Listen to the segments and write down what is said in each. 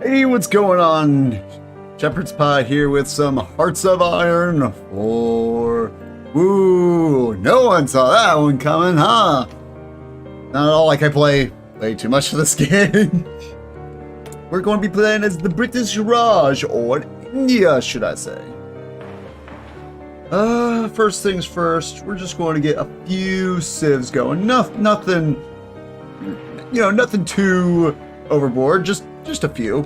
Hey, what's going on? Shepherd's Pie here with some Hearts of Iron 4. Woo! No one saw that one coming, huh? Not at all like I play way too much of this game. We're going to be playing as the British Raj, or India, should I say. First things first, we're just going to get a few civs going. Nothing, you know, nothing too overboard, just a few.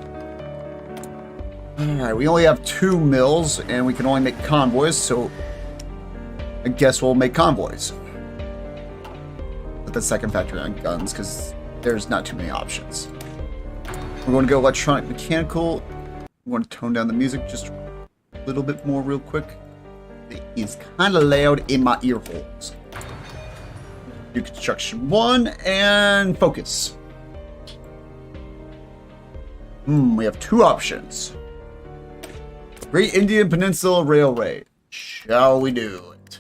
Alright, we only have 2 mills, and we can only make convoys, so I guess we'll make convoys. Put the second factory on guns, because there's not too many options. We're going to go electronic mechanical. We want to tone down the music just a little bit more real quick. It is kind of loud in my ear holes. Do construction 1, and focus. We have 2 options. Great Indian Peninsula Railway. Shall we do it?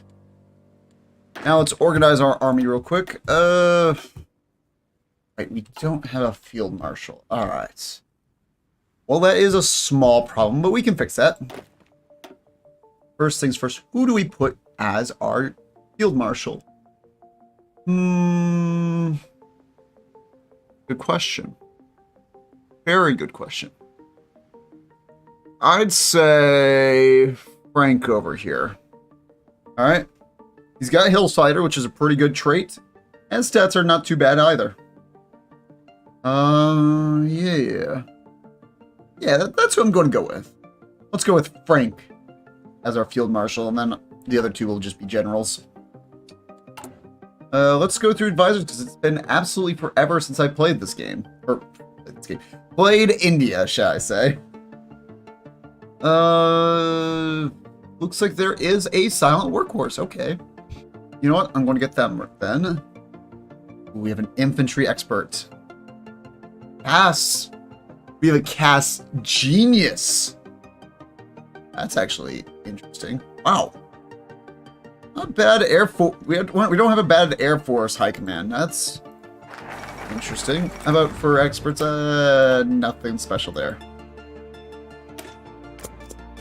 Now let's organize our army real quick. Wait, we don't have a field marshal. Alright. Well, that is a small problem, but we can fix that. First things first, who do we put as our field marshal? Good question. Very good question. I'd say Frank over here. Alright. He's got Hillsider, which is a pretty good trait. And stats are not too bad either. Yeah. Yeah, that's who I'm going to go with. Let's go with Frank as our field marshal, and then the other 2 will just be generals. Let's go through advisors, because it's been absolutely forever since I played this game. Or, this game. Played India, shall I say. Looks like there is a silent workhorse. Okay. You know what? I'm going to get them then. We have an infantry expert. Cass. We have a Cass genius. That's actually interesting. Wow. Not bad Air Force. We don't have a bad Air Force high command. That's interesting. How about for experts? Nothing special there.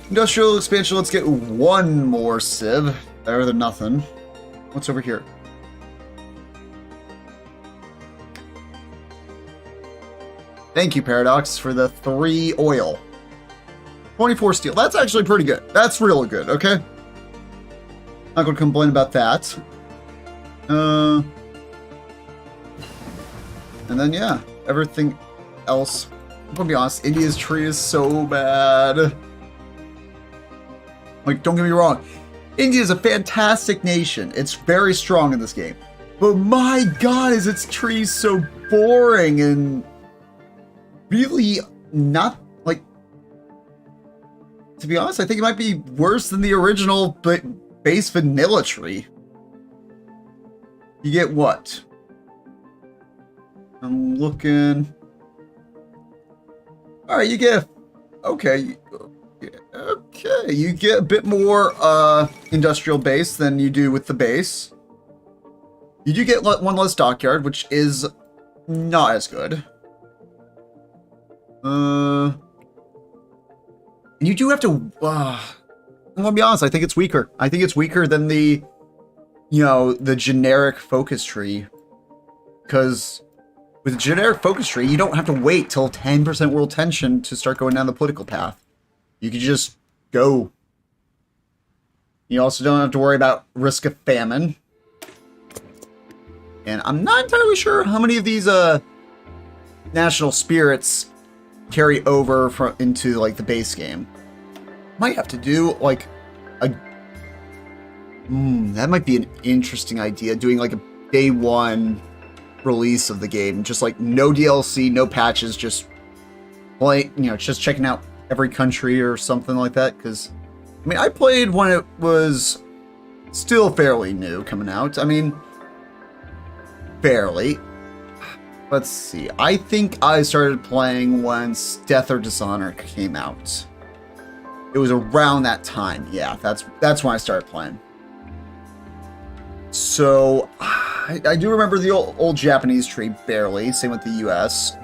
Industrial expansion. Let's get 1 more civ. Better than nothing. What's over here? Thank you, Paradox, for the 3 oil. 24 steel. That's actually pretty good. That's really good, okay? Not going to complain about that. And then, yeah, everything else. I'm going to be honest, India's tree is so bad. Like, don't get me wrong. India is a fantastic nation. It's very strong in this game. But my god, is its tree so boring and really not, like, to be honest, I think it might be worse than the original base vanilla tree. You get what? I'm looking. Alright, you get, okay, you get a bit more industrial base than you do with the base. You do get 1 less dockyard, which is not as good. And you do have to, I'm gonna be honest, I think it's weaker. I think it's weaker than the, you know, the generic focus tree. Because with the generic focus tree, you don't have to wait till 10% world tension to start going down the political path. You can just go. You also don't have to worry about risk of famine. And I'm not entirely sure how many of these national spirits carry over into like the base game. Might have to do like a that might be an interesting idea, doing like a day 1 release of the game, just like no DLC, no patches, just play, you know, just checking out every country or something like that. Because I mean, I played when it was still fairly new coming out. I mean, barely. Let's see. I think I started playing when Death or Dishonor came out. It was around that time. Yeah, that's when I started playing. So, I do remember the old Japanese tree barely. Same with the US.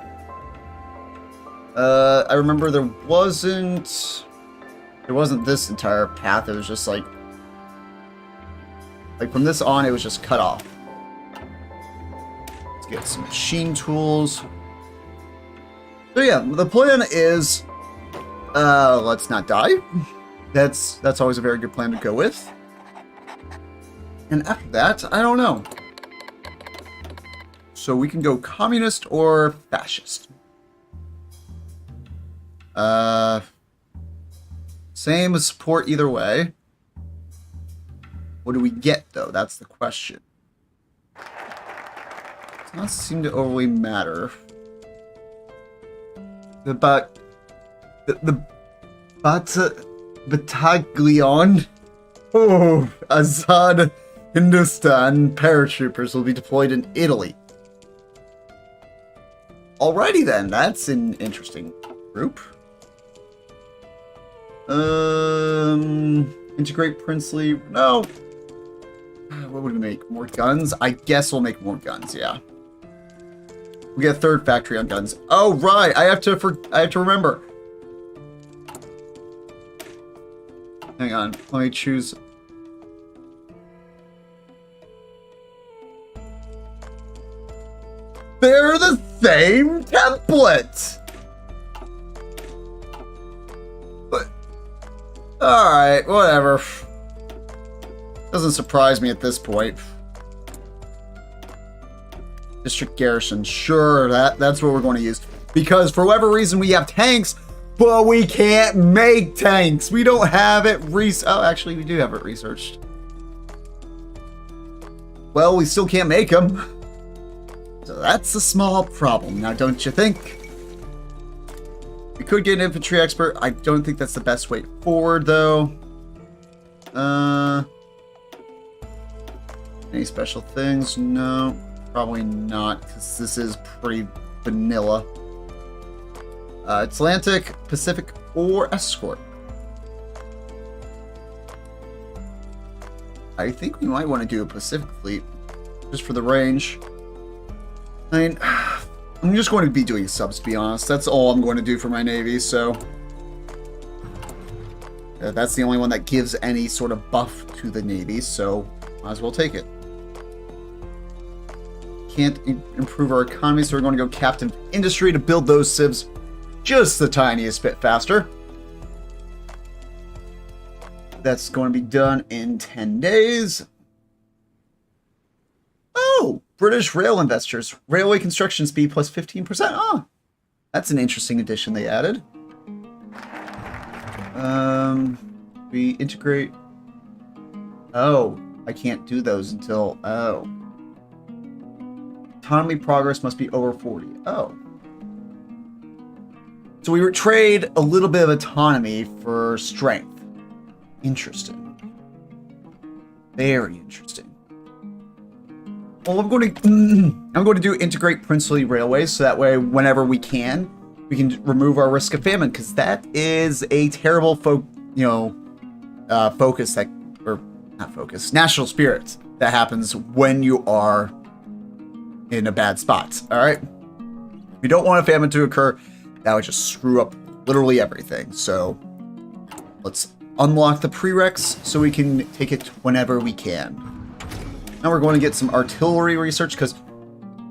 I remember there wasn't this entire path. It was just like from this on, it was just cut off. Let's get some machine tools. So yeah, the plan is, let's not die. That's always a very good plan to go with. And after that, I don't know. So we can go communist or fascist. Same as support either way. What do we get though? That's the question. Does not seem to overly matter. The Battalion. Oh, Azad Hindustan paratroopers will be deployed in Italy. Alrighty then, that's an interesting group. Integrate princely. No. What would we make? More guns? I guess we'll make more guns, yeah. We get a third factory on guns. Oh right, I have to remember. Hang on, let me choose. They're the same template. But alright, whatever. Doesn't surprise me at this point. District garrison, sure, that's what we're going to use. Because for whatever reason we have tanks, but we can't make tanks. We don't have it oh, actually we do have it researched. Well, we still can't make them. So that's a small problem, now don't you think? We could get an infantry expert. I don't think that's the best way forward, though. Any special things? No, probably not, because this is pretty vanilla. Atlantic, Pacific, or Escort. I think we might want to do a Pacific fleet, just for the range. I mean, I'm just going to be doing subs, to be honest. That's all I'm going to do for my Navy, so... that's the only one that gives any sort of buff to the Navy, so might as well take it. Can't improve our economy, so we're going to go captain industry to build those civs just the tiniest bit faster. That's going to be done in 10 days. Oh, British rail investors. Railway construction speed plus 15%. Oh, that's an interesting addition they added. We integrate. Oh, I can't do those until. Oh. Economy progress must be over 40. Oh. So we would trade a little bit of autonomy for strength. Interesting. Very interesting. Well, I'm going to do integrate princely railways, so that way, whenever we can remove our risk of famine, because that is a terrible focus that, or not focus, national spirit that happens when you are in a bad spot. All right. We don't want a famine to occur. That would just screw up literally everything. So let's unlock the prereqs so we can take it whenever we can. Now we're going to get some artillery research, because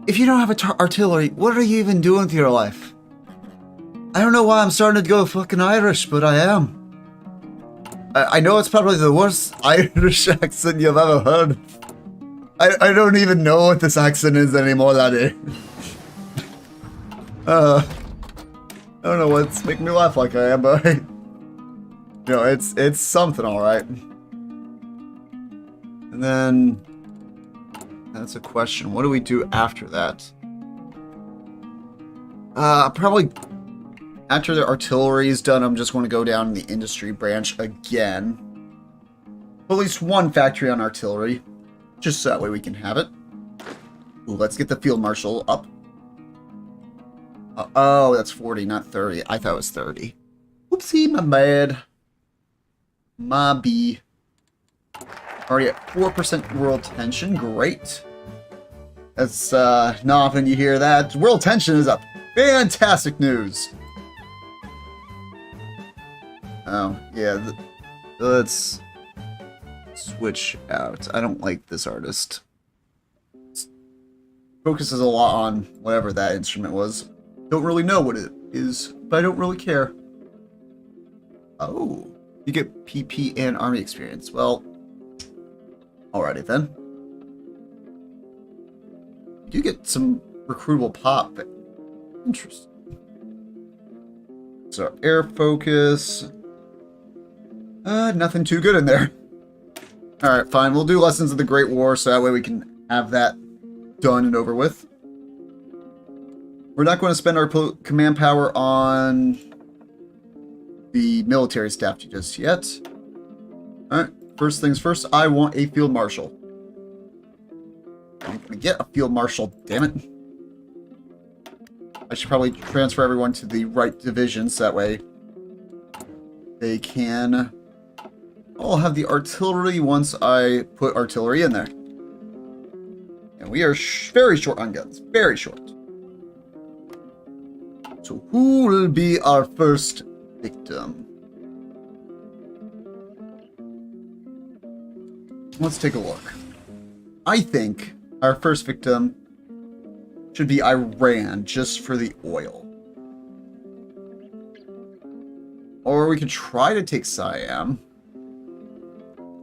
if you don't have artillery, what are you even doing with your life? I don't know why I'm starting to go fucking Irish, but I am. I know it's probably the worst Irish accent you've ever heard. I don't even know what this accent is anymore, laddie. I don't know what's making me laugh like I am, but you know, it's something, all right. And then that's a question. What do we do after that? Probably after the artillery is done, I'm just going to go down in the industry branch again. At least one factory on artillery, just so that way we can have it. Ooh, let's get the field marshal up. Oh, that's 40, not 30. I thought it was 30. Oopsie, my bad. My B. Already at 4% world tension. Great. That's not often you hear that. World tension is up. Fantastic news. Oh, yeah. Let's switch out. I don't like this artist. Focuses a lot on whatever that instrument was. Don't really know what it is, but I don't really care. Oh, you get PP and army experience. Well, alrighty then. You get some recruitable pop. Interesting. So air focus. Nothing too good in there. Alright, fine. We'll do Lessons of the Great War so that way we can have that done and over with. We're not going to spend our command power on the military staff just yet. Alright, first things first, I want a field marshal. I'm going to get a field marshal, damn it. I should probably transfer everyone to the right division so that way they can all have the artillery once I put artillery in there. And we are very short on guns. Very short. So who will be our first victim? Let's take a look. I think our first victim should be Iran, just for the oil. Or we could try to take Siam.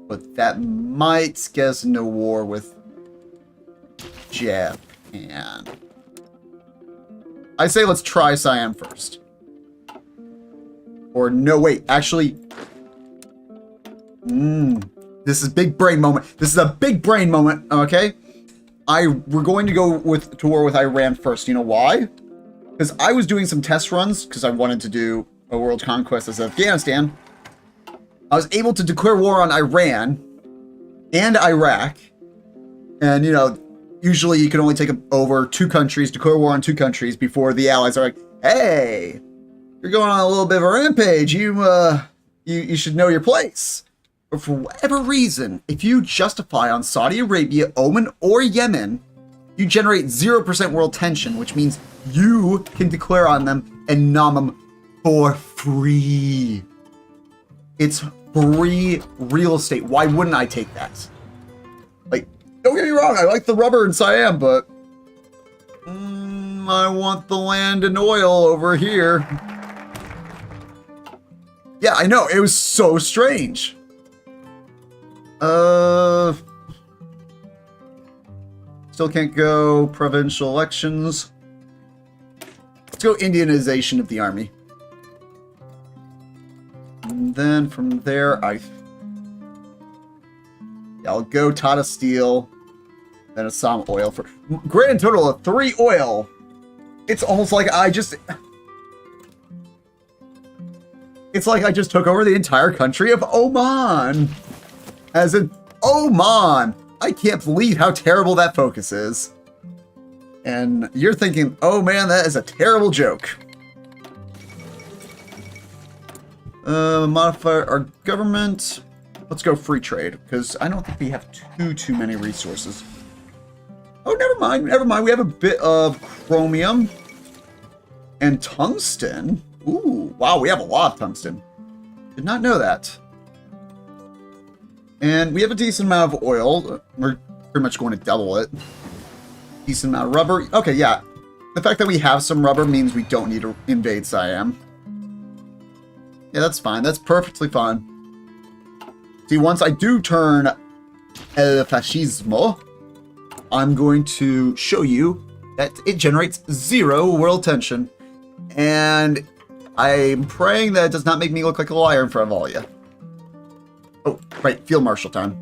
But that might get us into war with Japan. I say let's try Siam first. Or no, wait, actually... This is big brain moment. This is a big brain moment, okay? We're going to go to war with Iran first. You know why? Because I was doing some test runs, because I wanted to do a world conquest as Afghanistan. I was able to declare war on Iran and Iraq. And, you know, usually you can only take over 2 countries, declare war on 2 countries before the allies are like, hey, you're going on a little bit of a rampage. You should know your place. But for whatever reason, if you justify on Saudi Arabia, Oman, or Yemen, you generate 0% world tension, which means you can declare on them and nom them for free. It's free real estate. Why wouldn't I take that? Like, don't get me wrong, I like the rubber in Siam, but I want the land and oil over here. Yeah, I know, it was so strange. Still can't go provincial elections. Let's go Indianization of the army. And then from there, I'll go Tata Steel, then Assam Oil for grand total of 3 oil. It's almost like it's like I just took over the entire country of Oman. As in, Oman! I can't believe how terrible that focus is. And you're thinking, oh man, that is a terrible joke. Modify our government. Let's go free trade, because I don't think we have too many resources. Oh, never mind. We have a bit of chromium and tungsten. Ooh, wow, we have a lot of tungsten. Did not know that. And we have a decent amount of oil. We're pretty much going to double it. Decent amount of rubber. Okay, yeah. The fact that we have some rubber means we don't need to invade Siam. Yeah, that's fine. That's perfectly fine. See, once I do turn El Fascismo, I'm going to show you that it generates 0 world tension. And I'm praying that it does not make me look like a liar in front of all of you. Oh, right, field marshal time.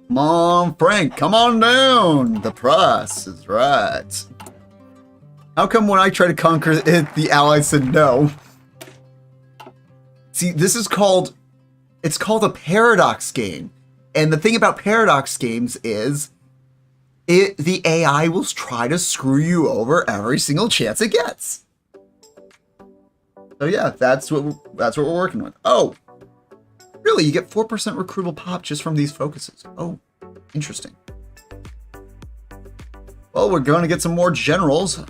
Come on, Frank, come on down. The price is right. How come when I try to conquer it, the allies said no? See, this is called, it's called a paradox game. And the thing about paradox games is, the AI will try to screw you over every single chance it gets. So yeah, that's what we're working with. Oh, really? You get 4% recruitable pop just from these focuses. Oh, interesting. Well, we're going to get some more generals.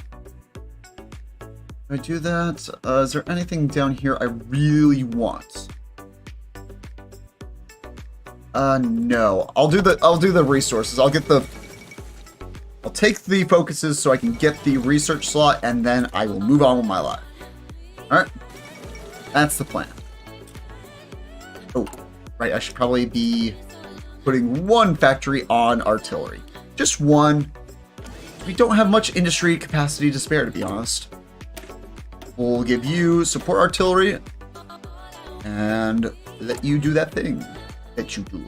I do that? Is there anything down here I really want? No. I'll do the resources. I'll take the focuses so I can get the research slot, and then I will move on with my life. Alright. That's the plan. Oh, right, I should probably be putting one factory on artillery. Just one. We don't have much industry capacity to spare, to be honest. We'll give you support artillery and let you do that thing that you do.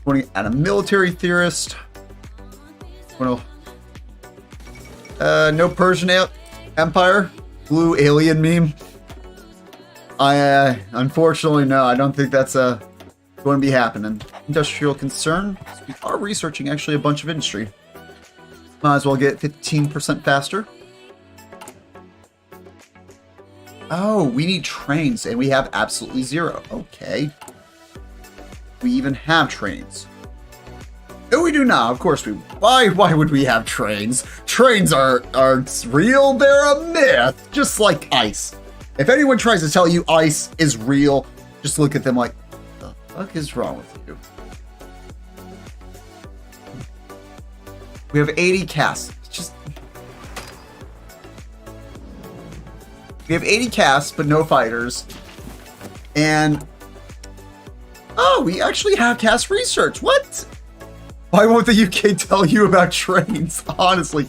Pointing at a military theorist. Well, no Persian Empire. Blue alien meme. Unfortunately, no. I don't think that's going to be happening. Industrial concern. We are researching actually a bunch of industry. Might as well get 15% faster. Oh, we need trains, and we have absolutely zero. Okay. We even have trains. No, we do not. Of course we... Why would we have trains? Trains aren't real. They're a myth. Just like ice. If anyone tries to tell you ice is real, just look at them like, what the fuck is wrong with you? We have 80 casts. We have 80 casts, but no fighters. And... oh, we actually have cast research. What? Why won't the UK tell you about trains? Honestly.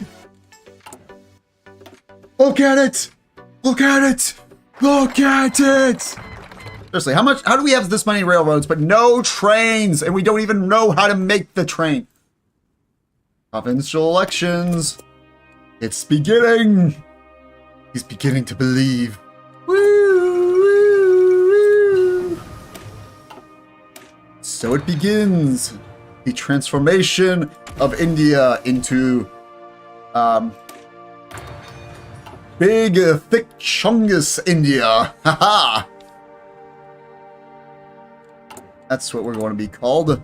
Look at it! Look at it! Look at it! Seriously, how do we have this many railroads, but no trains? And we don't even know how to make the train. Provincial elections. It's beginning. He's beginning to believe. Woo, woo, woo. So it begins. The transformation of India into big, thick, chungus India. Haha. That's what we're going to be called.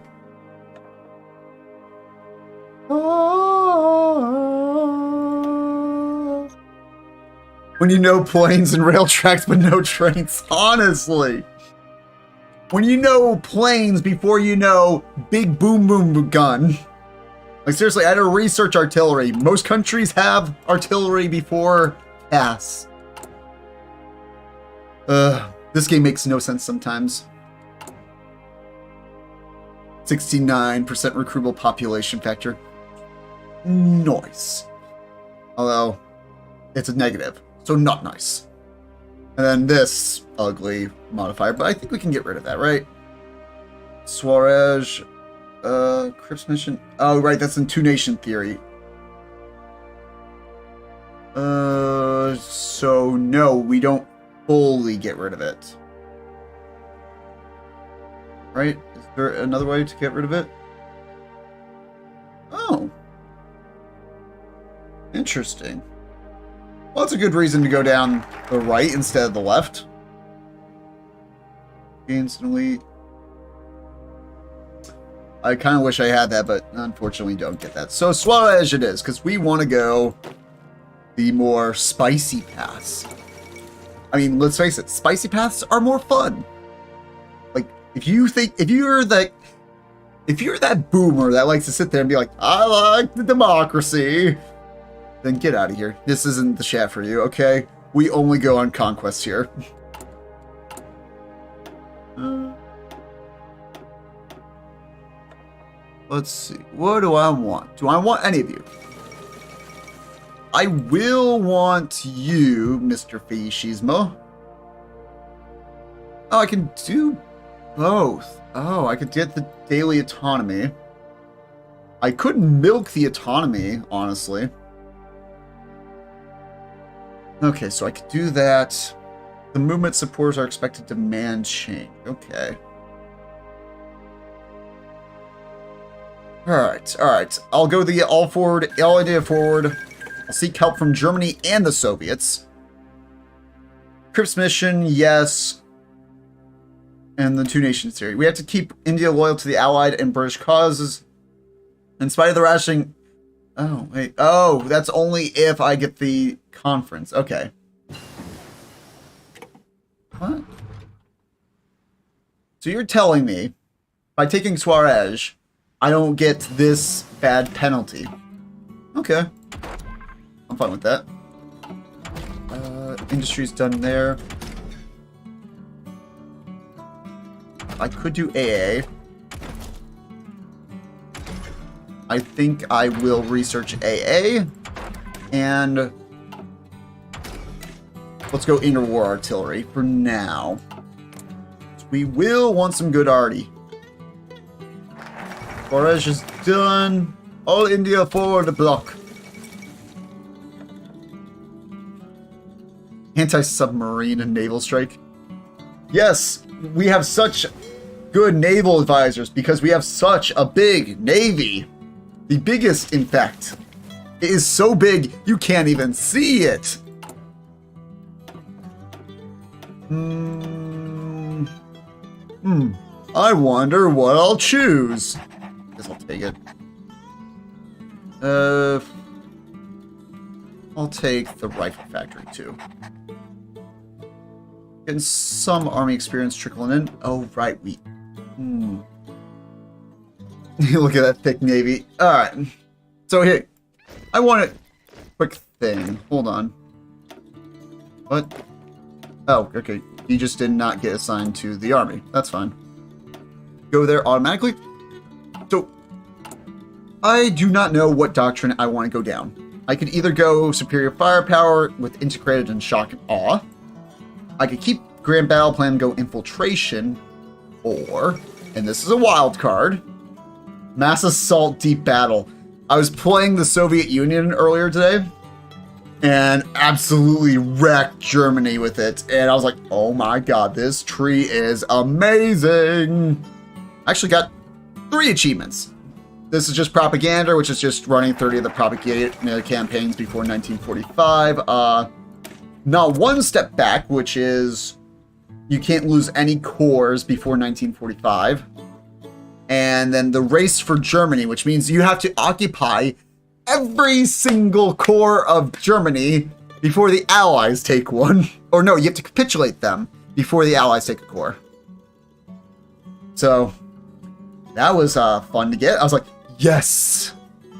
When you know planes and rail tracks but no trains, honestly. When you know planes before you know big boom boom gun. Like seriously, I had to research artillery. Most countries have artillery before gas. This game makes no sense sometimes. 69% recruitable population factor. Nice. Although, it's a negative, so not nice. And then this ugly modifier, but I think we can get rid of that, right? Suarez, Crips mission. Oh, right, that's in two-nation theory. So no, we don't fully get rid of it. Right? Is there another way to get rid of it? Oh. Interesting. Well, that's a good reason to go down the right instead of the left. Instantly. I kind of wish I had that, but unfortunately don't get that. So Suarez it is, because we want to go the more spicy paths. I mean, let's face it, spicy paths are more fun. Like, if you're that boomer that likes to sit there and be like, I like the democracy, then get out of here. This isn't the chat for you, okay? We only go on conquest here. Let's see. What do I want? Do I want any of you? I will want you, Mr. Fascismo. Oh, I can do both. Oh, I could get the daily autonomy. I could milk the autonomy, honestly. Okay, so I could do that. The movement supporters are expected to demand change. Okay. Alright. I'll go the all idea forward. I'll seek help from Germany and the Soviets. Crips mission, yes. And the two nations theory. We have to keep India loyal to the Allied and British causes. In spite of the rationing Oh, wait. Oh, that's only if I get the conference. Okay. What? So you're telling me, by taking Suarez, I don't get this bad penalty. Okay. I'm fine with that. Industry's done there. I could do AA. I think I will research AA. And let's go interwar artillery for now. We will want some good arty. Suarez is done. All India forward the block. Anti-submarine and naval strike. Yes, we have such good naval advisors because we have such a big navy. The biggest, in fact. It is so big, you can't even see it. I wonder what I'll choose. Guess I'll take it. I'll take the rifle factory too. Getting some army experience trickling in. Oh, right, we... Look at that thick navy. Alright. So, hey, I want a quick thing. Hold on. What? Oh, okay. You just did not get assigned to the army. That's fine. Go there automatically. So, I do not know what doctrine I want to go down. I could either go superior firepower with integrated and shock and awe. I could keep grand battle plan and go infiltration. Or, and this is a wild card, mass assault deep battle. I was playing the Soviet Union earlier today and absolutely wrecked Germany with it. And I was like, oh my god, this tree is amazing. I actually got 3 achievements. This is just propaganda, which is just running 30 of the propaganda campaigns before 1945. Not one step back, which is you can't lose any cores before 1945. And then the race for Germany, which means you have to occupy every single core of Germany before the Allies take one. Or no, you have to capitulate them before the Allies take a core. So that was fun to get. I was like, yes!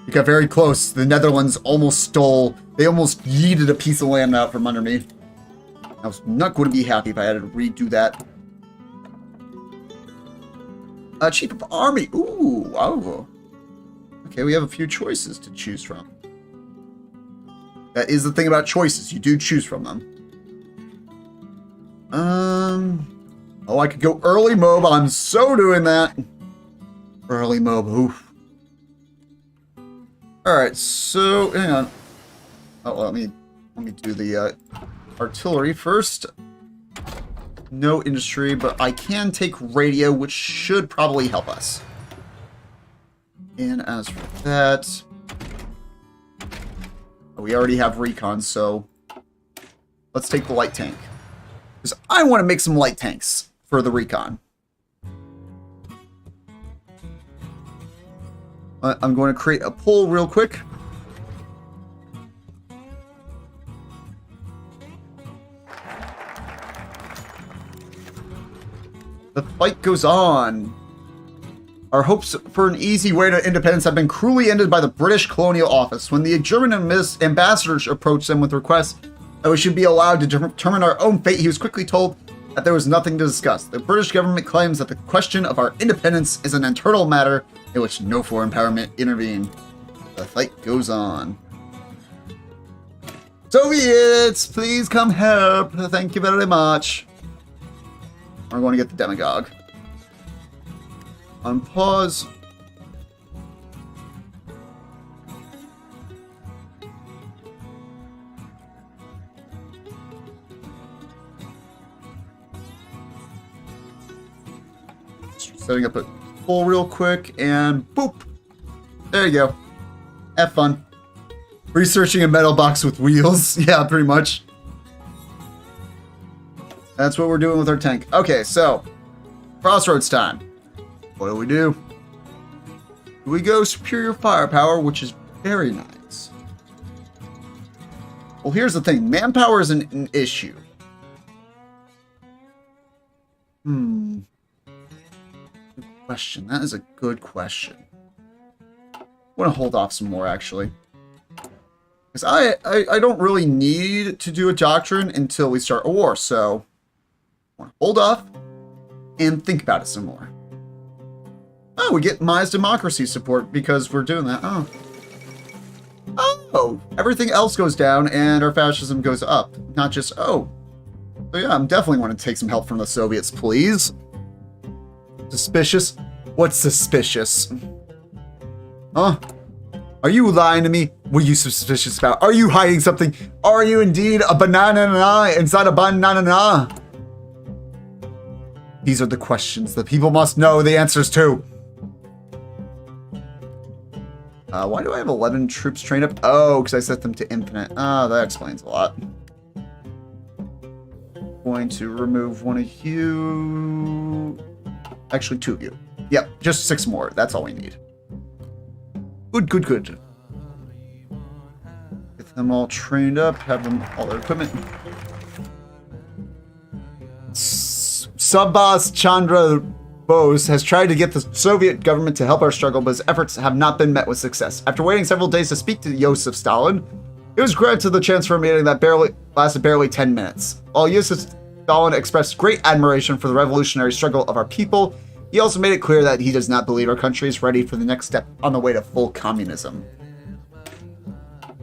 We got very close. The Netherlands almost stole... They almost yeeted a piece of land out from under me. I was not going to be happy if I had to redo that. Chief of Army. Ooh, wow. Okay, we have a few choices to choose from. That is the thing about choices. You do choose from them. Oh, I could go early mob. I'm so doing that. Early mob. Oof. Alright, so hang on. Oh, let me do the artillery first. No industry, but I can take radio, which should probably help us. And as for that, we already have recon, so let's take the light tank. Because I want to make some light tanks for the recon. I'm going to create a poll real quick. The fight goes on. Our hopes for an easy way to independence have been cruelly ended by the British Colonial Office. When the German ambassadors approached them with requests that we should be allowed to determine our own fate, he was quickly told that there was nothing to discuss. The British government claims that the question of our independence is an internal matter in which no foreign power may intervene. The fight goes on. Soviets, please come help. Thank you very much. We're going to get the demagogue. On pause. Setting up a poll real quick and boop. There you go. Have fun. Researching a metal box with wheels. Yeah, pretty much. That's what we're doing with our tank. Okay, so crossroads time. What do? Do we go superior firepower, which is Very nice. Well, here's the thing. Manpower is an issue. Good question. That is a good question. I want to hold off some more, actually. Because I don't really need to do a doctrine until we start a war, so I want to hold off and think about it some more. Oh, we get Maya's democracy support because we're doing that. Oh, everything else goes down and our fascism goes up. Not just, oh. So yeah, I'm definitely want to take some help from the Soviets, please. Suspicious? What's suspicious? Huh? Are you lying to me? What are you suspicious about? Are you hiding something? Are you indeed a banana inside a banana? These are the questions the people must know the answers to. Why do I have 11 troops trained up? Oh, because I set them to infinite. Oh, that explains a lot. Going to remove one of you. Actually, 2 of you. Yep, just 6 more. That's all we need. Good, good, good. Get them all trained up. Have them all their equipment. Subhas Chandra Bose has tried to get the Soviet government to help our struggle, but his efforts have not been met with success. After waiting several days to speak to Joseph Stalin, he was granted the chance for a meeting that lasted barely 10 minutes. While Joseph Stalin expressed great admiration for the revolutionary struggle of our people, he also made it clear that he does not believe our country is ready for the next step on the way to full communism.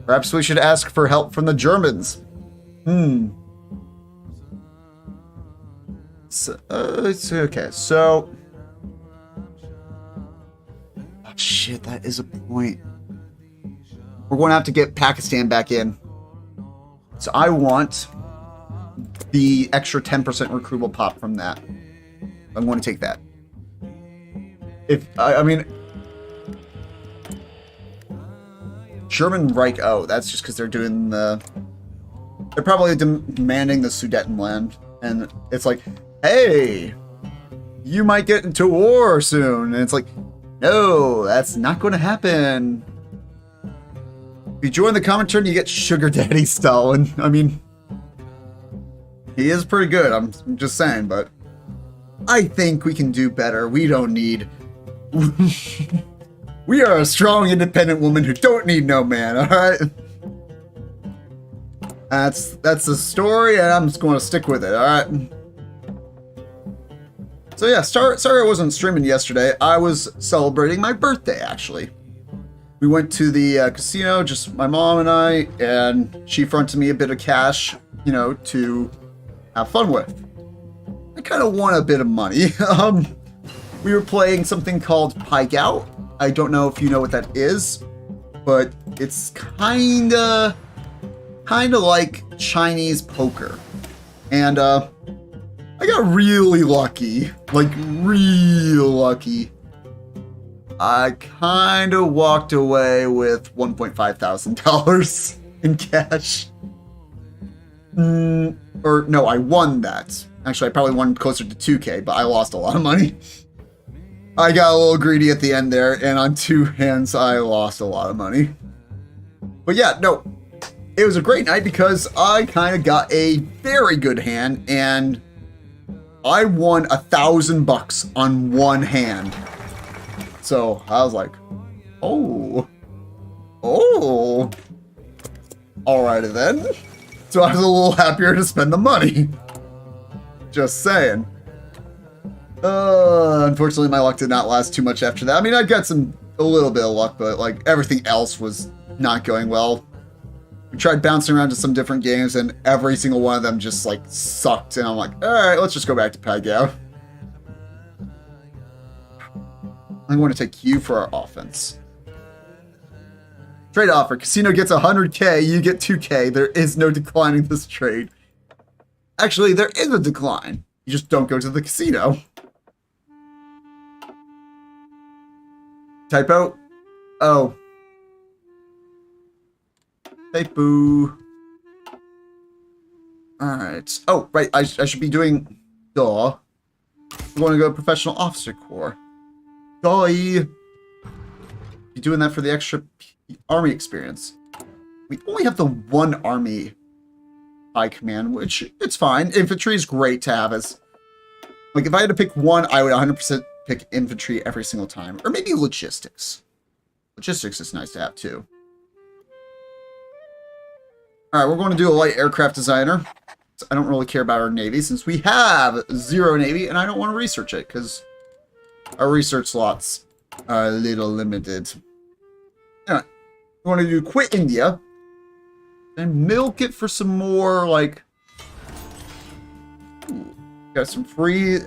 Perhaps we should ask for help from the Germans. So, it's okay. So, oh, shit, that is a point. We're going to have to get Pakistan back in. So I want the extra 10% recruitable pop from that. I'm going to take that. If I mean, German Reich. Oh, that's just because they're doing the. They're probably demanding the Sudetenland, and it's like, hey, you might get into war soon. And it's like, no, that's not going to happen. If you join the Comintern, you get Sugar Daddy Stalin. I mean, he is pretty good. I'm just saying, but I think we can do better. We don't need... We are a strong, independent woman who don't need no man, alright? That's the story, and I'm just going to stick with it, alright? So yeah, sorry I wasn't streaming yesterday. I was celebrating my birthday, actually. We went to the casino, just my mom and I, and she fronted me a bit of cash, you know, to have fun with. I kind of won a bit of money. We were playing something called Pike Out. I don't know if you know what that is, but it's kinda like Chinese poker. And I got really lucky, like real lucky. I kind of walked away with $1,500 in cash. Or no, I won that. Actually, I probably won closer to 2K, but I lost a lot of money. I got a little greedy at the end there, and on 2 hands, I lost a lot of money. But yeah, no, it was a great night because I kind of got a very good hand, and I won $1,000 on 1 hand. So I was like, oh, alrighty then. So I was a little happier to spend the money. Just saying. Unfortunately, my luck did not last too much after that. I mean, I got a little bit of luck, but like everything else was not going well. We tried bouncing around to some different games, and every single one of them just like sucked. And I'm like, all right, let's just go back to Pagao. I'm going to take you for our offense. Trade offer. Casino gets 100K, you get 2K. There is no decline in this trade. Actually, there is a decline. You just don't go to the casino. Typo? Oh. Typo. Alright. Oh, right. I should be doing... Duh. I'm going to go Professional Officer Corps. Duh. You doing that for the extra army experience. We only have the one army high command, which it's fine. Infantry is great to have as... Like, if I had to pick one, I would 100% pick infantry every single time. Or maybe logistics. Logistics is nice to have, too. Alright, we're going to do a light aircraft designer. I don't really care about our Navy, since we have 0 Navy, and I don't want to research it, because our research slots are a little limited. Alright, we want to do quit India, and milk it for some more, like... Ooh, got some free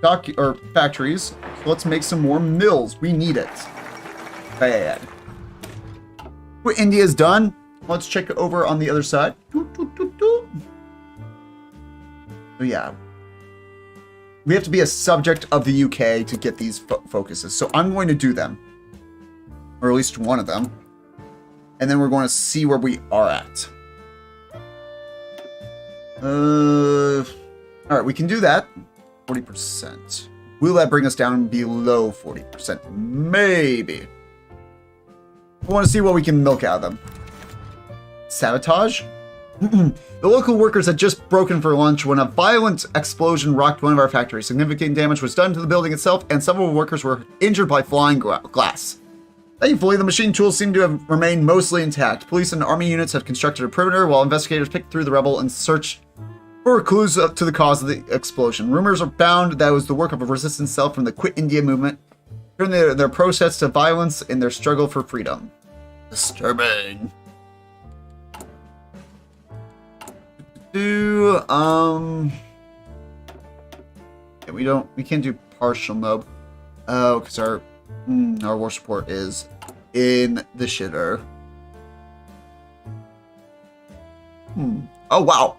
factories, so let's make some more mills. We need it. Bad. Quit India's done. Let's check it over on the other side. So yeah. We have to be a subject of the UK to get these focuses. So I'm going to do them. Or at least one of them. And then we're going to see where we are at. Alright, we can do that. 40%. Will that bring us down below 40%? Maybe. We want to see what we can milk out of them. Sabotage? The local workers had just broken for lunch when a violent explosion rocked one of our factories. Significant damage was done to the building itself, and several workers were injured by flying glass. Thankfully, the machine tools seem to have remained mostly intact. Police and army units have constructed a perimeter, while investigators picked through the rubble and searched for clues to the cause of the explosion. Rumors abound that it was the work of a resistance cell from the Quit India movement, turning their protests to violence in their struggle for freedom. Disturbing. Yeah, we can't do partial mob. Oh, because our war support is in the shitter. Oh, wow.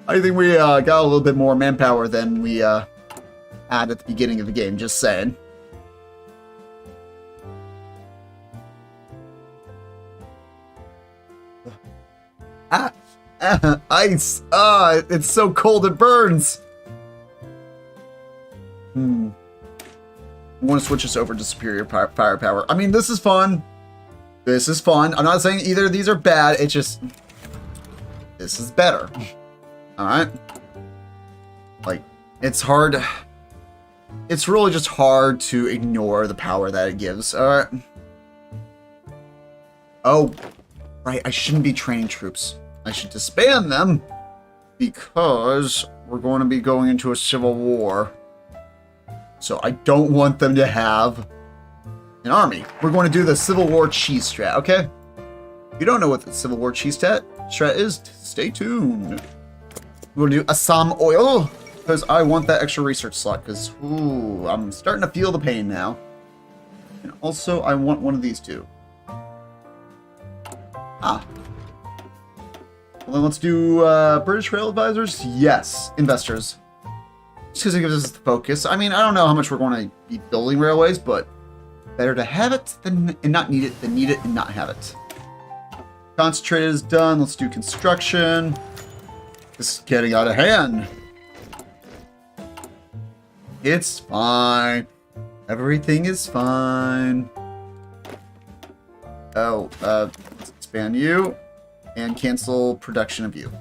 I think we got a little bit more manpower than we had at the beginning of the game, just saying. Ice! It's so cold it burns! I want to switch this over to superior firepower. I mean, this is fun. This is fun. I'm not saying either of these are bad, it's just... This is better. Alright? Like, it's hard... It's really just hard to ignore the power that it gives. Alright? Oh, right, I shouldn't be training troops. I should disband them, because we're going to be going into a civil war. So I don't want them to have an army. We're going to do the Civil War cheese strat, okay? If you don't know what the Civil War cheese strat is, stay tuned. We're going to do Assam oil, because I want that extra research slot, because, ooh, I'm starting to feel the pain now. And also, I want one of these two. Well, then let's do British Rail Advisors. Yes, investors. Just because it gives us the focus. I mean, I don't know how much we're going to be building railways, but better to have it than and not need it than need it and not have it. Concentrated is done. Let's do construction. This is getting out of hand. It's fine. Everything is fine. Oh, let's expand you. And cancel production of you.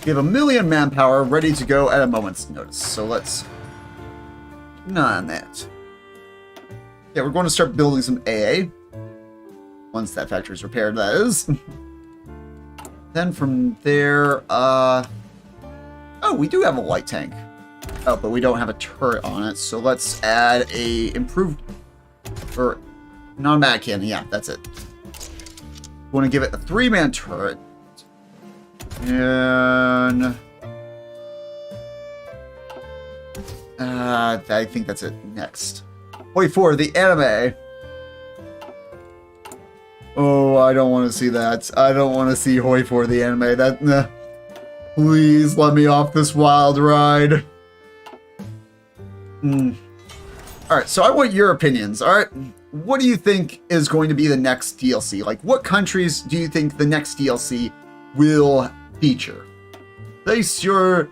We have 1 million manpower ready to go at a moment's notice. So let's on that. Yeah, we're going to start building some AA. Once that factory is repaired, that is. Then from there, oh, we do have a light tank. Oh, but we don't have a turret on it. So let's add a improved or non-mag cannon. Yeah, that's it. We want to give it a 3-man turret. And I think that's it. Next. Hoi4 the anime. Oh, I don't want to see that. I don't want to see Hoi4 the anime. That please let me off this wild ride. Alright, so I want your opinions. Alright. What do you think is going to be the next DLC? Like, what countries do you think the next DLC will feature? Place your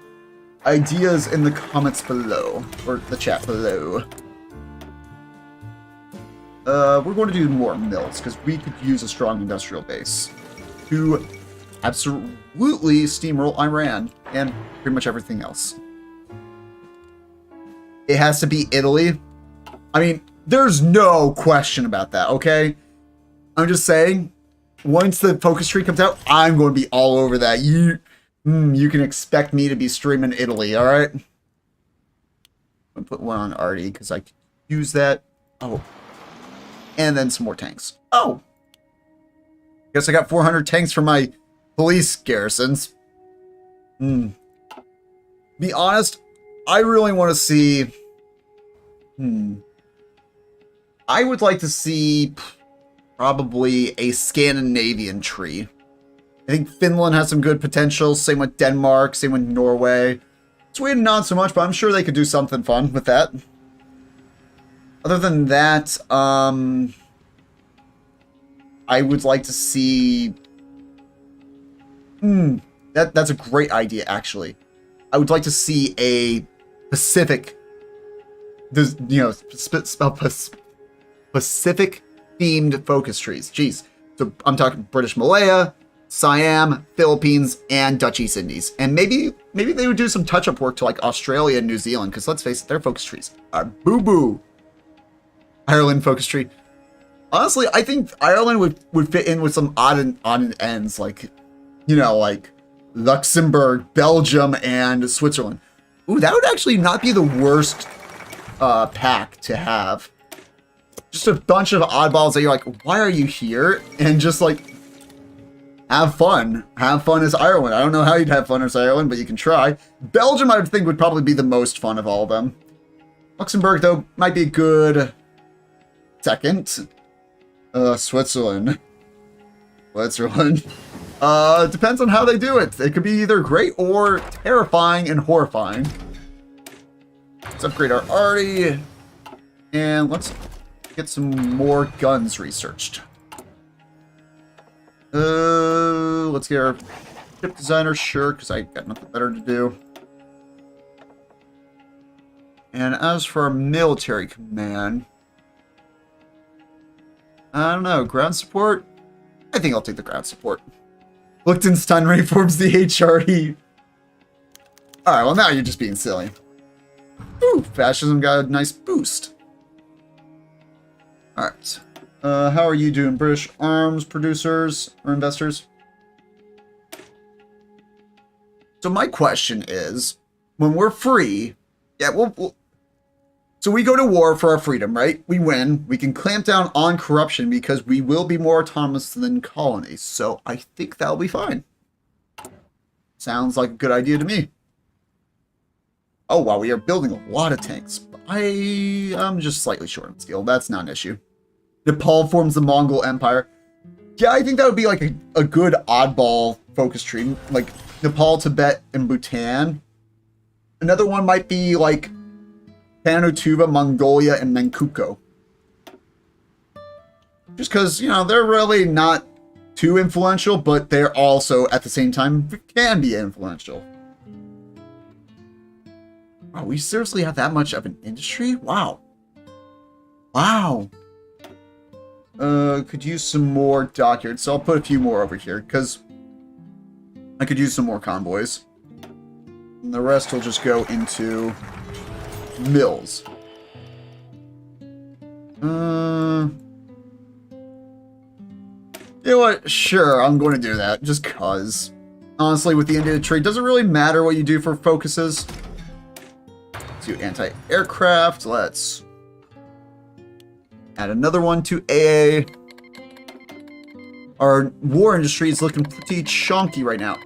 ideas in the comments below, or the chat below. We're going to do more mills, because we could use a strong industrial base to absolutely steamroll Iran and pretty much everything else. It has to be Italy. I mean, there's no question about that, okay? I'm just saying, once the focus tree comes out, I'm going to be all over that. You can expect me to be streaming Italy, all right? I'm going to put one on Artie, because I can use that. Oh. And then some more tanks. Oh! Guess I got 400 tanks for my police garrisons. Be honest, I really want to see... I would like to see probably a Scandinavian tree. I think Finland has some good potential. Same with Denmark. Same with Norway. Sweden not so much, but I'm sure they could do something fun with that. Other than that, I would like to see... That's a great idea, actually. I would like to see a Pacific... Pacific-themed focus trees. Jeez. So I'm talking British Malaya, Siam, Philippines, and Dutch East Indies. And maybe they would do some touch-up work to like Australia and New Zealand, because let's face it, their focus trees are boo-boo. Ireland focus tree. Honestly, I think Ireland would fit in with some odd ends, like, you know, like Luxembourg, Belgium, and Switzerland. Ooh, that would actually not be the worst pack to have. Just a bunch of oddballs that you're like, why are you here? And just like, have fun. Have fun as Ireland. I don't know how you'd have fun as Ireland, but you can try. Belgium, I would think, would probably be the most fun of all of them. Luxembourg, though, might be a good second. Switzerland. Depends on how they do it. It could be either great or terrifying and horrifying. Let's upgrade our arty. And let's get some more guns researched. Let's get our ship designer, sure, because I got nothing better to do. And as for our military command, I don't know, ground support? I think I'll take the ground support. Liechtenstein reforms the HRE. Alright, well now you're just being silly. Ooh, fascism got a nice boost. Alright. How are you doing, British arms producers or investors? So my question is, when we're free, yeah, so we go to war for our freedom, right? We win. We can clamp down on corruption because we will be more autonomous than colonies. So I think that'll be fine. Sounds like a good idea to me. Oh, wow, we are building a lot of tanks. I'm just slightly short on steel. That's not an issue. Nepal forms the Mongol Empire. Yeah, I think that would be like a good oddball focus tree. Like Nepal, Tibet, and Bhutan. Another one might be like Vanuatu, Mongolia, and Manchukuo. Just because, you know, they're really not too influential, but they're also, at the same time, can be influential. Wow, we seriously have that much of an industry? Wow. Wow. Could use some more dockyards, so I'll put a few more over here, because I could use some more convoys. And the rest will just go into mills. You know what? Sure, I'm going to do that, just cause. Honestly, with the India trade, doesn't really matter what you do for focuses. Let's do anti-aircraft. Let's add another one to AA. Our war industry is looking pretty chunky right now.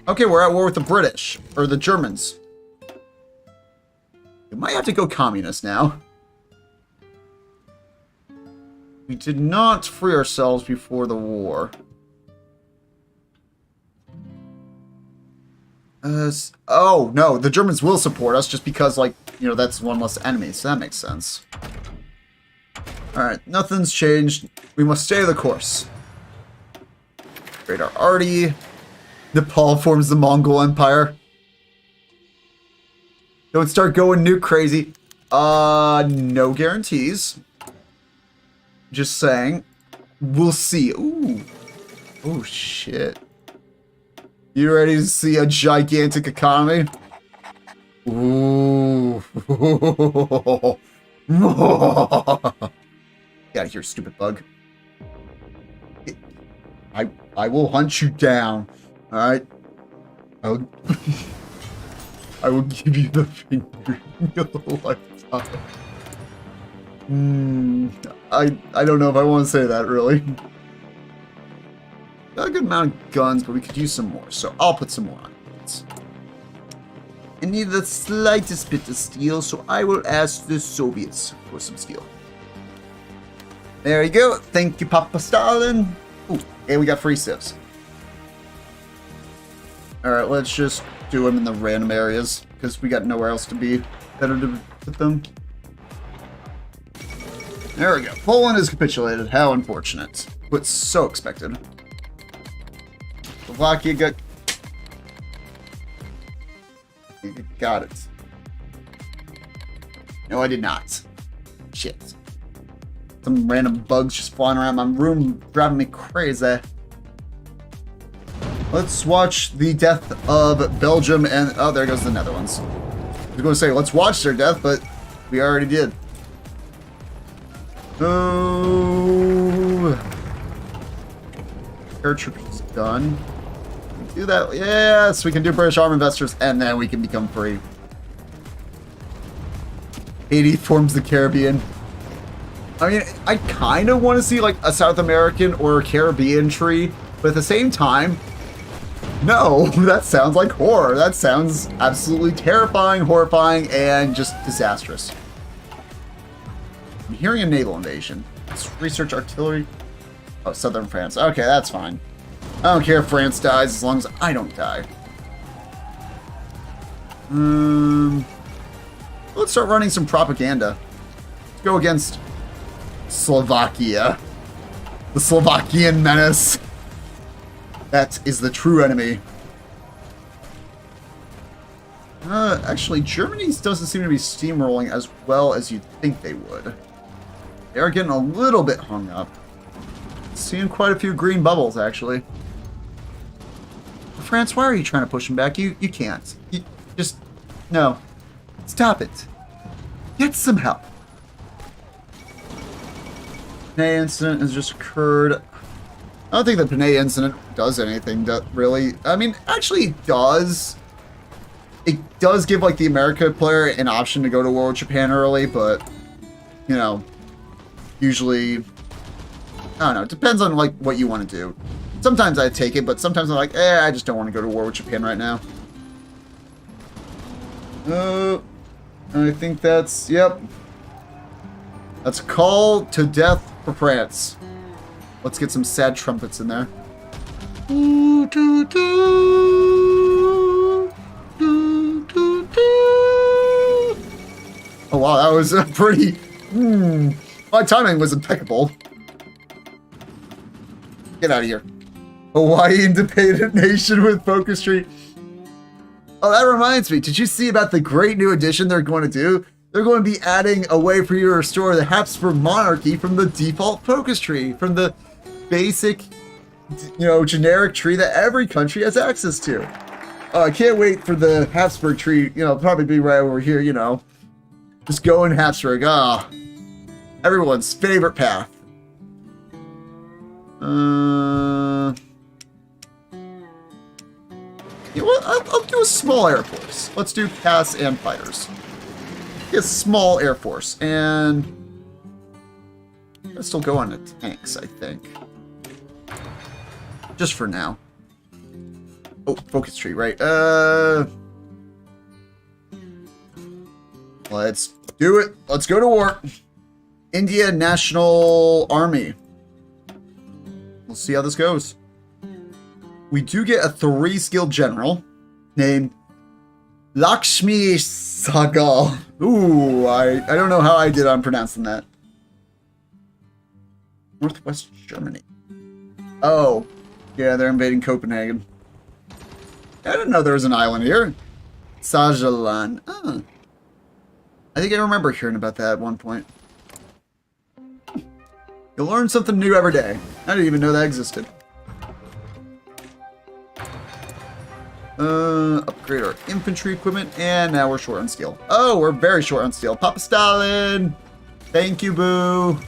Okay, we're at war with the British, or the Germans. We might have to go communist now. We did not free ourselves before the war. Oh, no, the Germans will support us just because, like, you know, that's one less enemy, so that makes sense. Alright, nothing's changed. We must stay the course. Radar arty. Nepal forms the Mongol Empire. Don't start going nuke crazy. No guarantees. Just saying. We'll see. Ooh. Oh, shit. You ready to see a gigantic economy? Ooh. Get out of here, stupid bug. I will hunt you down. Alright? I will give you the finger in your lifetime. I don't know if I want to say that, really. Got a good amount of guns, but we could use some more, so I'll put some more on guns. I need the slightest bit of steel, so I will ask the Soviets for some steel. There you go. Thank you, Papa Stalin. Ooh, and we got free civs. Alright, let's just do them in the random areas, because we got nowhere else to be better to put them. There we go. Poland has capitulated. How unfortunate. But so expected. Slovakia got it. No, I did not. Shit. Some random bugs just flying around my room, driving me crazy. Let's watch the death of Belgium and... Oh, there goes the Netherlands. I was going to say, let's watch their death, but we already did. Oh. Paratroopers is done. Do that. Yes, we can do British arm investors, and then we can become free. Haiti forms the Caribbean. I mean, I kind of want to see like a South American or a Caribbean tree, but at the same time, no, that sounds like horror. That sounds absolutely terrifying, horrifying, and just disastrous. I'm hearing a naval invasion. Let's research artillery. Oh, southern France. Okay, that's fine. I don't care if France dies as long as I don't die. Let's start running some propaganda. Let's go against Slovakia. The Slovakian menace. That is the true enemy. Actually, Germany doesn't seem to be steamrolling as well as you'd think they would. They are getting a little bit hung up. Seeing quite a few green bubbles, actually. France, why are you trying to push them back? You can't. You just... No. Stop it. Get some help. Panay incident has just occurred. I don't think the Panay incident does anything that really... I mean, actually it does. It does give, like, the America player an option to go to war with Japan early, but, you know, usually... I don't know. It depends on, like, what you want to do. Sometimes I take it, but sometimes I'm like, I just don't want to go to war with Japan right now. I think that's... Yep. That's a call to death for France. Let's get some sad trumpets in there. Oh wow, that was a pretty... My timing was impeccable. Get out of here. Hawaii independent nation with focus tree. Oh, that reminds me. Did you see about the great new addition they're going to do? They're going to be adding a way for you to restore the Habsburg monarchy from the default focus tree, from the basic, you know, generic tree that every country has access to. I can't wait for the Habsburg tree, you know, probably be right over here, you know. Just go in Habsburg. Everyone's favorite path. You know what? I'll do a small air force. Let's do CAS and fighters. A small air force, and let's still go on to tanks, I think. Just for now. Oh, focus tree, right? Let's do it. Let's go to war. India National Army. We'll see how this goes. We do get a 3-skilled general named Lakshmi Sagal. Ooh, I don't know how I did on pronouncing that. Northwest Germany. Oh, yeah, they're invading Copenhagen. I didn't know there was an island here. Sajalan. Oh. I think I remember hearing about that at one point. You'll learn something new every day. I didn't even know that existed. Upgrade our infantry equipment, and now we're short on steel. Oh, we're very short on steel. Papa Stalin! Thank you, boo!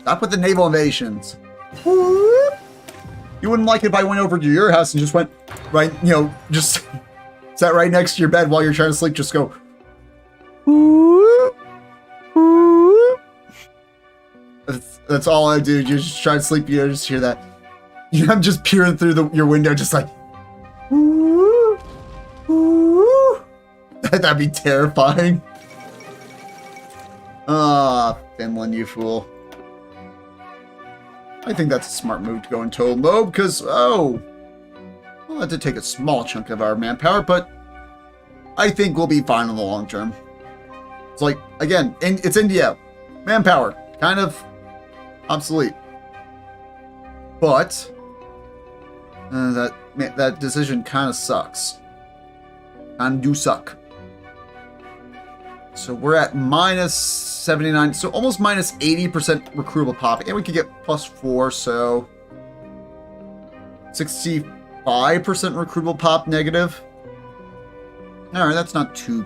Stop with the naval invasions. You wouldn't like it if I went over to your house and just went right, you know, just sat right next to your bed while you're trying to sleep, just go. That's all I do. You just try to sleep, you just hear that. I'm just peering through your window, just like. That'd be terrifying. Ah, Finland, you fool. I think that's a smart move to go in total mode, because, oh, we'll have to take a small chunk of our manpower, but I think we'll be fine in the long term. It's like, again, it's India. Manpower, kind of obsolete. But that decision kind of sucks. And do suck. So we're at minus 79, so almost minus 80% recruitable pop, and we could get plus 4, so 65% recruitable pop negative. Alright, that's not too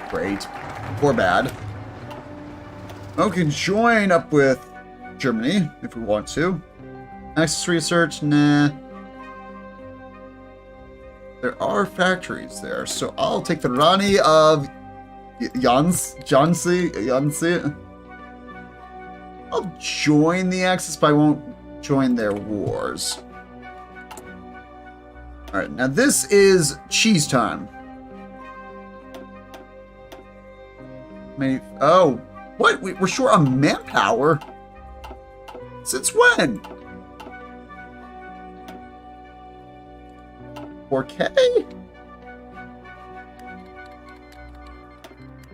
great or bad. We can join up with Germany if we want to. Access research, nah. There are factories there, so I'll take the Rani of Yansi. I'll join the Axis, but I won't join their wars. Alright, now this is cheese time. Maybe, oh, what? We're short on manpower? Since when? 4K?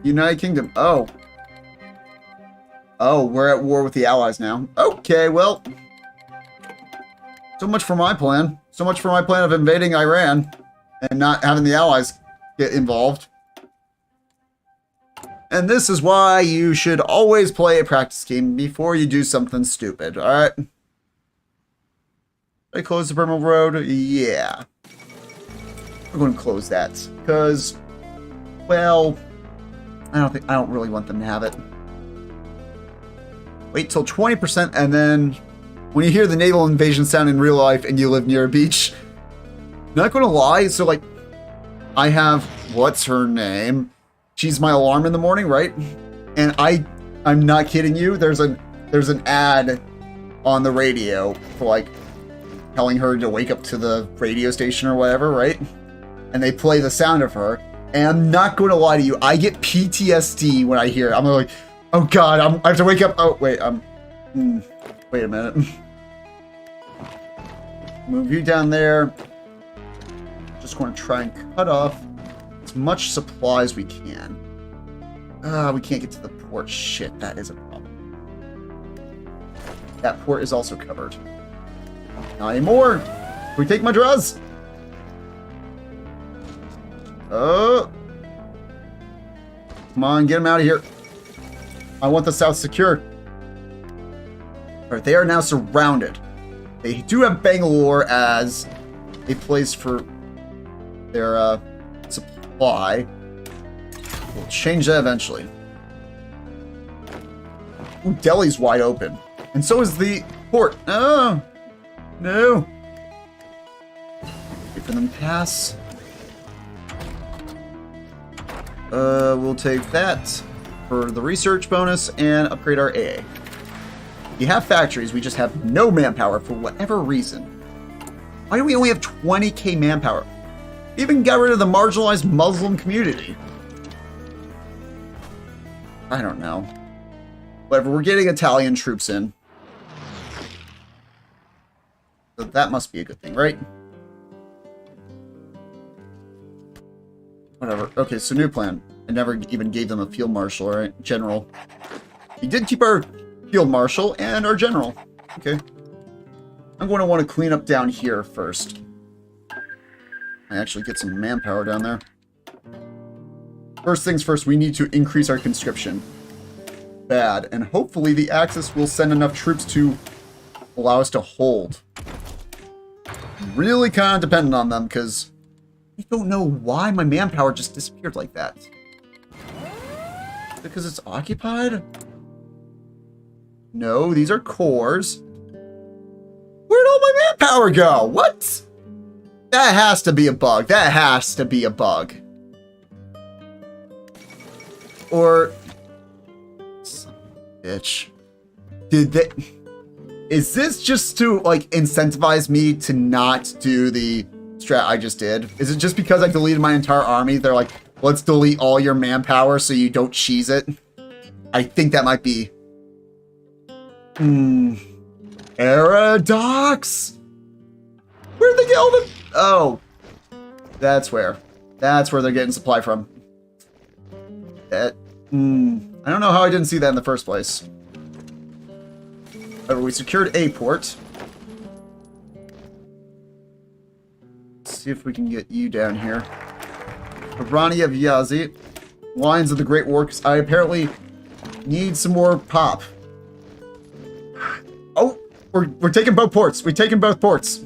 United Kingdom. Oh. Oh, we're at war with the Allies now. Okay, well. So much for my plan. So much for my plan of invading Iran and not having the Allies get involved. And this is why you should always play a practice game before you do something stupid, alright? Did I close the Burma Road? Yeah. We're going to close that. Because, well, I don't really want them to have it. Wait till 20% and then when you hear the naval invasion sound in real life and you live near a beach, not going to lie, so like, I have, what's her name? She's my alarm in the morning, right? And I'm not kidding you. There's an ad on the radio for like telling her to wake up to the radio station or whatever, right? And they play the sound of her. And I'm not going to lie to you. I get PTSD when I hear it. I'm like, oh God, I have to wake up. Oh wait, wait a minute. Move you down there. Just going to try and cut off as much supply as we can. We can't get to the port. Shit, that is a problem. That port is also covered. Not anymore. Can we take Madras? Oh. Come on, get them out of here. I want the south secure. Alright, they are now surrounded. They do have Bangalore as a place for their supply. We'll change that eventually. Ooh, Delhi's wide open. And so is the port. Oh, no. Wait for them to pass. We'll take that for the research bonus and upgrade our AA. We have factories, we just have no manpower for whatever reason. Why do we only have 20k manpower? We even got rid of the marginalized Muslim community. I don't know. Whatever, we're getting Italian troops in. So that must be a good thing, right? Whatever. Okay, so new plan. I never even gave them a field marshal, right? General. We did keep our field marshal and our general. Okay. I'm going to want to clean up down here first. I actually get some manpower down there. First things first, we need to increase our conscription. bad. And hopefully the Axis will send enough troops to allow us to hold. Really kind of dependent on them, because I don't know why my manpower just disappeared like that. Because it's occupied? No, these are cores. Where'd all my manpower go? What? That has to be a bug. That has to be a bug. Or... son of a bitch. Did they... Is this just to, like, incentivize me to not do the strat I just did? Is it just because I deleted my entire army? They're like, let's delete all your manpower so you don't cheese it? I think that might be... Paradox? Where'd they get all the... Oh. That's where. That's where they're getting supply from. That... I don't know how I didn't see that in the first place. However, we secured a port. Let's see if we can get you down here. Irani of Yazi. Lions of the Great War, because I apparently need some more pop. Oh, we're taking both ports. We're taking both ports.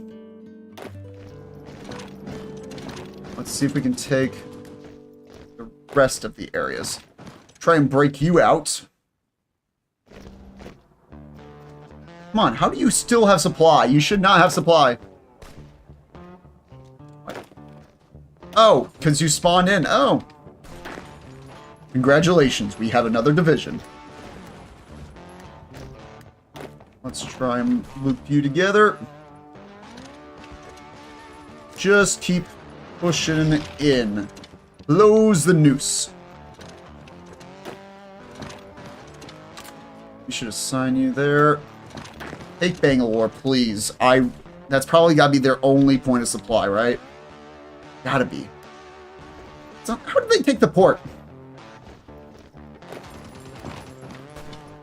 Let's see if we can take the rest of the areas. Try and break you out. Come on, how do you still have supply? You should not have supply. Oh, because you spawned in. Oh. Congratulations, we have another division. Let's try and loop you together. Just keep pushing in. Close the noose. We should assign you there. Take Bangalore, please. That's probably gotta be their only point of supply, right? Gotta be. So, how did they take the port?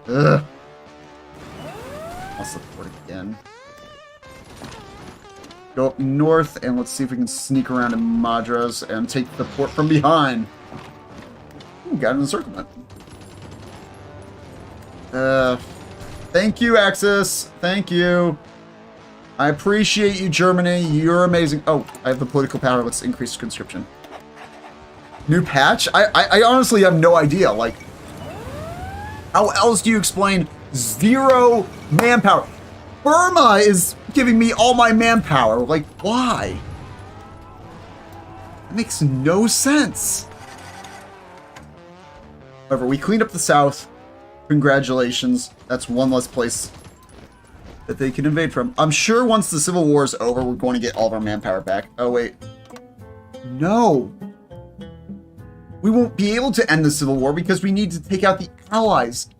Ugh. I'll support again. Go up north, and let's see if we can sneak around in Madras and take the port from behind. Ooh, got an encirclement. Thank you, Axis. Thank you. I appreciate you, Germany. You're amazing. Oh, I have the political power. Let's increase conscription. New patch? I honestly have no idea. Like, how else do you explain 0 manpower? Burma is giving me all my manpower. Like, why? That makes no sense. However, we cleaned up the south. Congratulations. That's one less place that they can invade from. I'm sure once the Civil War is over, we're going to get all of our manpower back. Oh, wait. No. We won't be able to end the Civil War because we need to take out the Allies.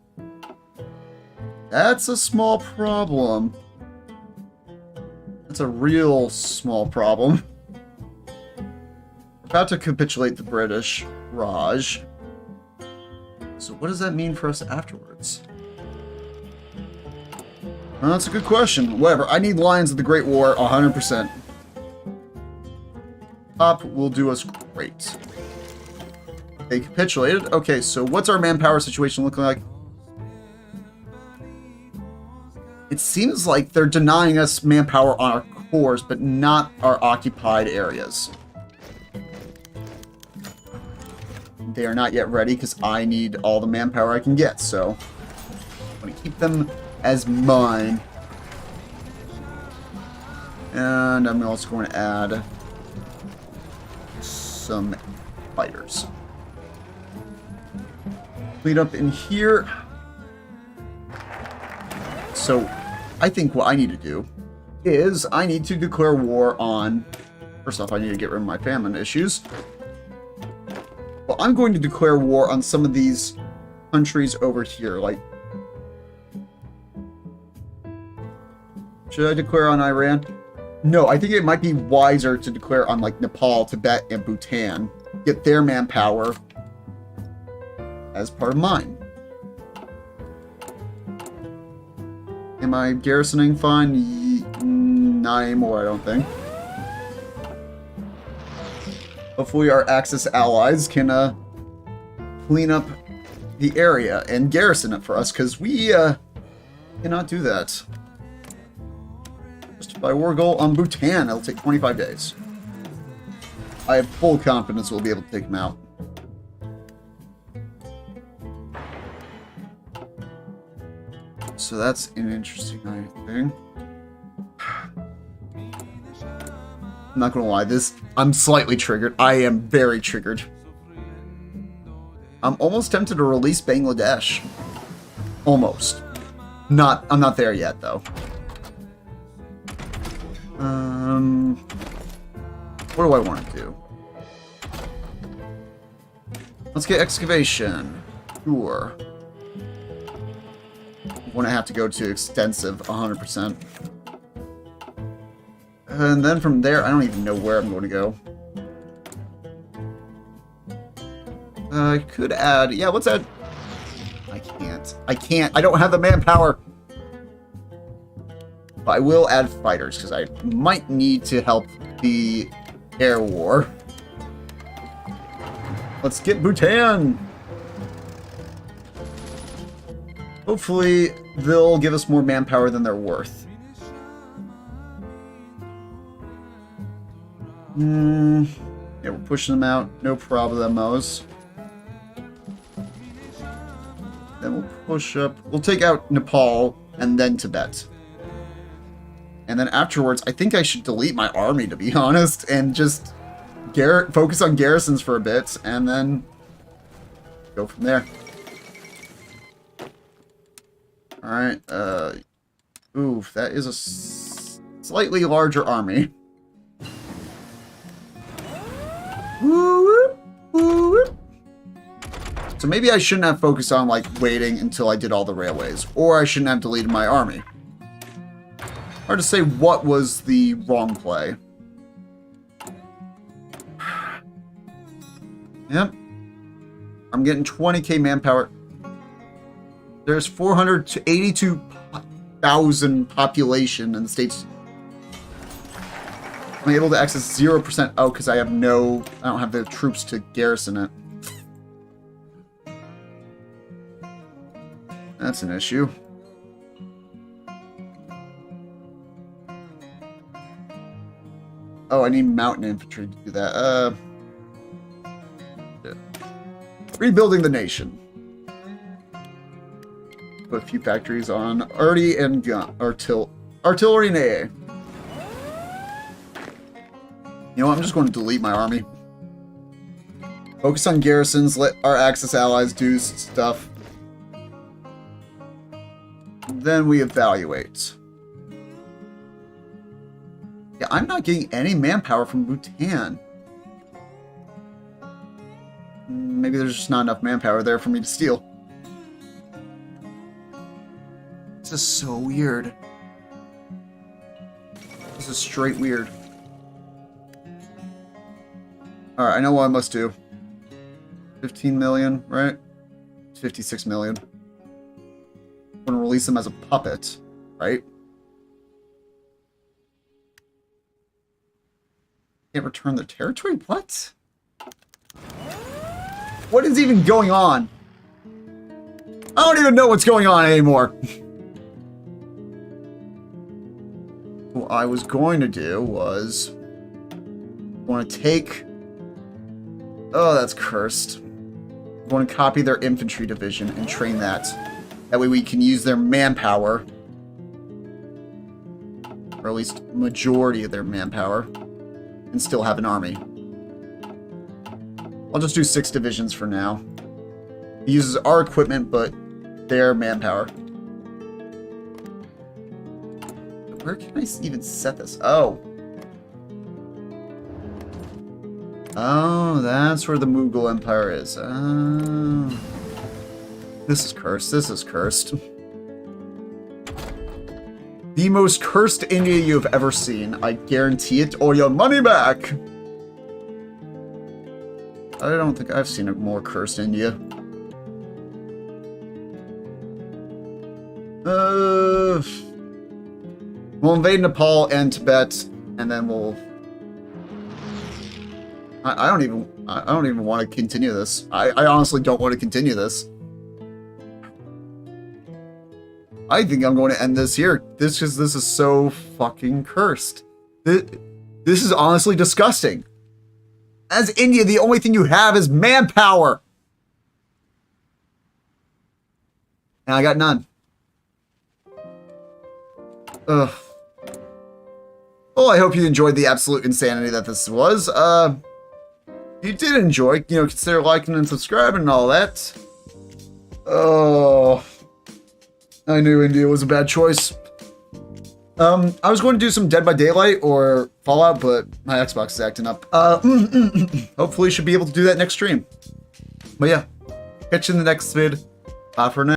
That's a small problem. That's a real small problem. We're about to capitulate the British Raj. So what does that mean for us afterwards? Well, that's a good question. Whatever. I need Lions of the Great War 100%. Pop will do us great. They capitulated. Okay, so what's our manpower situation looking like? It seems like they're denying us manpower on our cores, but not our occupied areas. They are not yet ready because I need all the manpower I can get, so I'm going to keep them as mine. And I'm also going to add some fighters. Clean up in here. So I think what I need to do is I need to declare war on... First off, I need to get rid of my famine issues. Well, I'm going to declare war on some of these countries over here. Like, should I declare on Iran? No, I think it might be wiser to declare on, like, Nepal, Tibet, and Bhutan. Get their manpower as part of mine. Am I garrisoning fine? Not anymore, I don't think. Hopefully our Axis allies can clean up the area and garrison it for us, because we cannot do that. Justify war goal on Bhutan. It'll take 25 days. I have full confidence we'll be able to take him out. So that's an interesting thing. I'm not gonna lie, I'm slightly triggered. I am very triggered. I'm almost tempted to release Bangladesh. Almost. I'm not there yet, though. What do I want to do? Let's get excavation. Sure. When I have to go to extensive, 100%. And then from there, I don't even know where I'm going to go. I could add... Yeah, let's add... I can't. I don't have the manpower. But I will add fighters, because I might need to help the air war. Let's get Bhutan! Hopefully, they'll give us more manpower than they're worth. Yeah, we're pushing them out. No problemos. Then we'll push up. We'll take out Nepal and then Tibet. And then afterwards, I think I should delete my army, to be honest, and just focus on garrisons for a bit, and then go from there. Alright, oof, that is a slightly larger army. So maybe I shouldn't have focused on, like, waiting until I did all the railways. Or I shouldn't have deleted my army. Hard to say what was the wrong play. Yep. I'm getting 20k manpower. There's 482,000 population in the States. I'm able to access 0%. Oh, because I don't have the troops to garrison it. That's an issue. Oh, I need mountain infantry to do that. Yeah. Rebuilding the nation. Put a few factories on arty and gun, artillery and AA. You know what? I'm just going to delete my army. Focus on garrisons. Let our Axis allies do stuff. Then we evaluate. Yeah, I'm not getting any manpower from Bhutan. Maybe there's just not enough manpower there for me to steal. This is so weird. This is straight weird. Alright, I know what I must do. 15 million, right? 56 million. I'm gonna release them as a puppet, right? Can't return their territory? What? What is even going on? I don't even know what's going on anymore. What I was going to do was... I want to take... Oh, that's cursed. I want to copy their infantry division and train that. That way we can use their manpower. Or at least majority of their manpower. And still have an army. I'll just do 6 divisions for now. It uses our equipment, but their manpower. Where can I even set this? Oh. Oh, that's where the Mughal Empire is. Oh. This is cursed. This is cursed. The most cursed India you've ever seen. I guarantee it, or your money back! I don't think I've seen a more cursed India. We'll invade Nepal and Tibet, and then we'll... I don't even want to continue this. I honestly don't want to continue this. I think I'm going to end this here. This is so fucking cursed. This is honestly disgusting. As India, the only thing you have is manpower. And I got none. Ugh. Well, I hope you enjoyed the absolute insanity that this was. If you did enjoy, consider liking and subscribing and all that. Oh, I knew India was a bad choice. I was going to do some Dead by Daylight or Fallout, but my Xbox is acting up. Hopefully should be able to do that next stream. But yeah, catch you in the next vid. Bye for now.